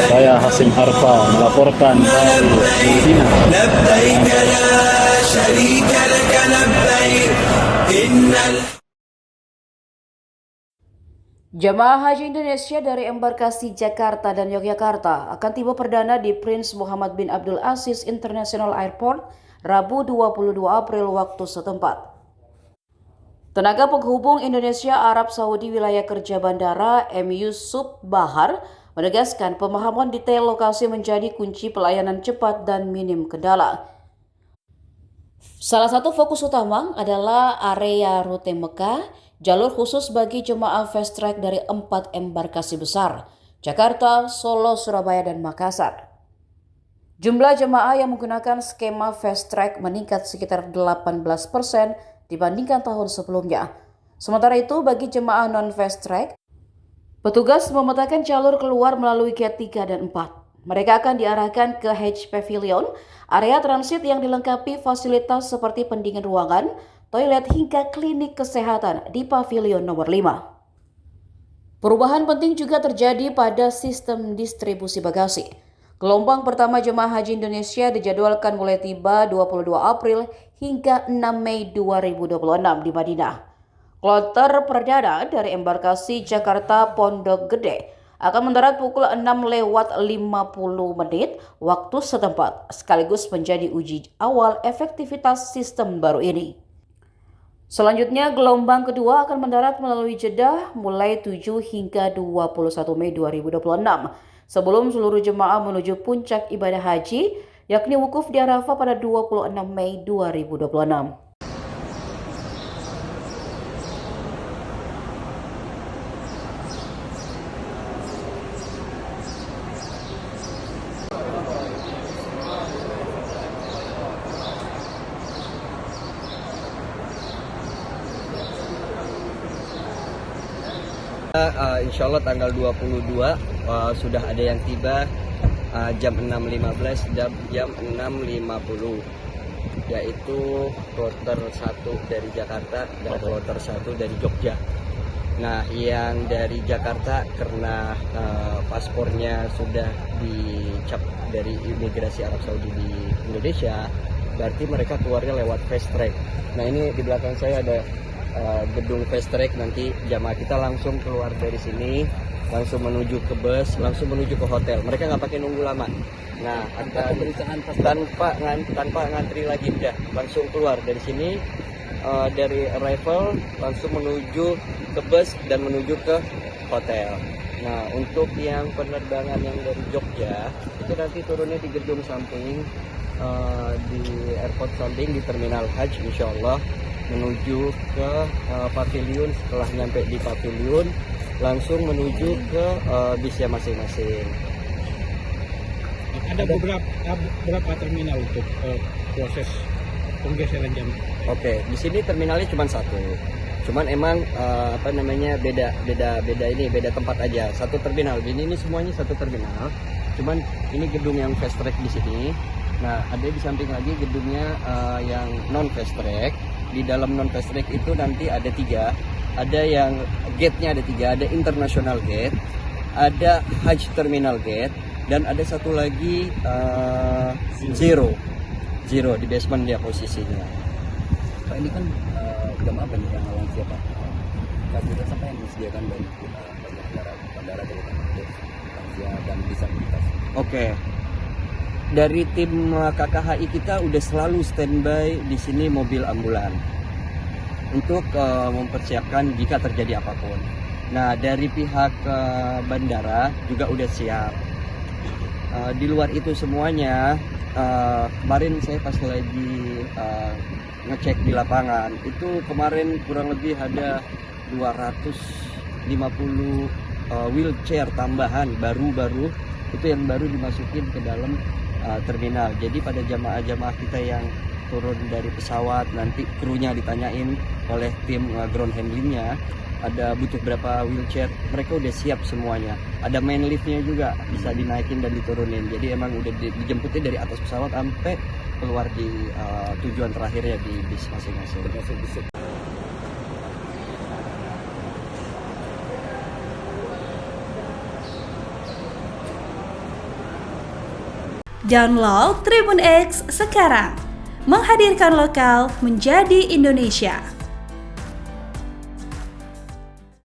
Saya Hasim Arfa melaporkan dari Medina. لبيك لا شريك لك لبيك إن Jemaah Haji Indonesia dari embarkasi Jakarta dan Yogyakarta akan tiba perdana di Prince Muhammad bin Abdul Aziz International Airport Rabu 22 April waktu setempat. Tenaga penghubung Indonesia Arab Saudi Wilayah Kerja Bandara M. Yusuf Bahar menegaskan pemahaman detail lokasi menjadi kunci pelayanan cepat dan minim kendala. Salah satu fokus utama adalah area rute Mekah, jalur khusus bagi jemaah fast track dari 4 embarkasi besar, Jakarta, Solo, Surabaya, dan Makassar. Jumlah jemaah yang menggunakan skema fast track meningkat sekitar 18% dibandingkan tahun sebelumnya. Sementara itu, bagi jemaah non-fast track, petugas memetakan jalur keluar melalui gate 3 dan 4. Mereka akan diarahkan ke Hajj Pavilion, area transit yang dilengkapi fasilitas seperti pendingin ruangan, toilet hingga klinik kesehatan di pavilion nomor 5. Perubahan penting juga terjadi pada sistem distribusi bagasi. Gelombang pertama jemaah haji Indonesia dijadwalkan mulai tiba 22 April hingga 6 Mei 2026 di Madinah. Kloter perdana dari embarkasi Jakarta Pondok Gede akan mendarat pukul 6:50 waktu setempat, sekaligus menjadi uji awal efektivitas sistem baru ini. Selanjutnya, gelombang kedua akan mendarat melalui Jeddah mulai 7 hingga 21 Mei 2026, sebelum seluruh jemaah menuju puncak ibadah haji, yakni wukuf di Arafah pada 26 Mei 2026. Insya Allah tanggal 22 sudah ada yang tiba jam 6.15 dan jam 6.50, yaitu kloter 1 dari Jakarta dan kloter 1 dari Jogja. Nah, yang dari Jakarta karena paspornya sudah dicap dari imigrasi Arab Saudi di Indonesia, berarti mereka keluarnya lewat fast track. Nah, ini di belakang saya ada gedung fast track. Nanti jamaah kita langsung keluar dari sini, langsung menuju ke bus, langsung menuju ke hotel. Mereka nggak pakai nunggu lama. Nah, tanpa ngantri lagi, udah langsung keluar dari sini, dari arrival langsung menuju ke bus dan menuju ke hotel. Nah, untuk yang penerbangan yang dari Jogja itu nanti turunnya di gedung samping, di airport samping di terminal Hajj, insya Allah menuju ke pavilion. Setelah nyampe di pavilion langsung menuju ke bisnya masing-masing. Ada berapa terminal untuk proses penggeseran jam? Oke, di sini terminalnya cuma satu. Cuman emang beda tempat aja. Satu terminal. Ini semuanya satu terminal. Cuman ini gedung yang fast track di sini. Nah, ada di samping lagi gedungnya yang non fast track. Di dalam non fast track itu nanti ada 3. Ada yang gate-nya ada 3, ada international gate, ada Hajj terminal gate, dan ada satu lagi zero di basement dia posisinya. Pak, ini kan jamaah banyak yang lansia Pak. Fasilitas apa yang disediakan bagi bandara terutama untuk lansia dan disabilitas? Oke. Dari tim KKHI kita udah selalu standby di sini mobil ambulan untuk mempersiapkan jika terjadi apapun. Nah, dari pihak bandara juga udah siap. Di luar itu semuanya, kemarin saya pas lagi ngecek di lapangan, itu kemarin kurang lebih ada 250 wheelchair tambahan baru itu yang baru dimasukin ke dalam terminal. Jadi pada jamaah-jamaah kita yang turun dari pesawat, nanti krunya ditanyain oleh tim ground handlingnya ada butuh berapa wheelchair, mereka udah siap semuanya. Ada main liftnya juga, bisa dinaikin dan diturunin. Jadi emang udah dijemputnya dari atas pesawat sampai keluar di tujuan terakhirnya di bis masing-masing. Download Tribun X sekarang, menghadirkan lokal menjadi Indonesia.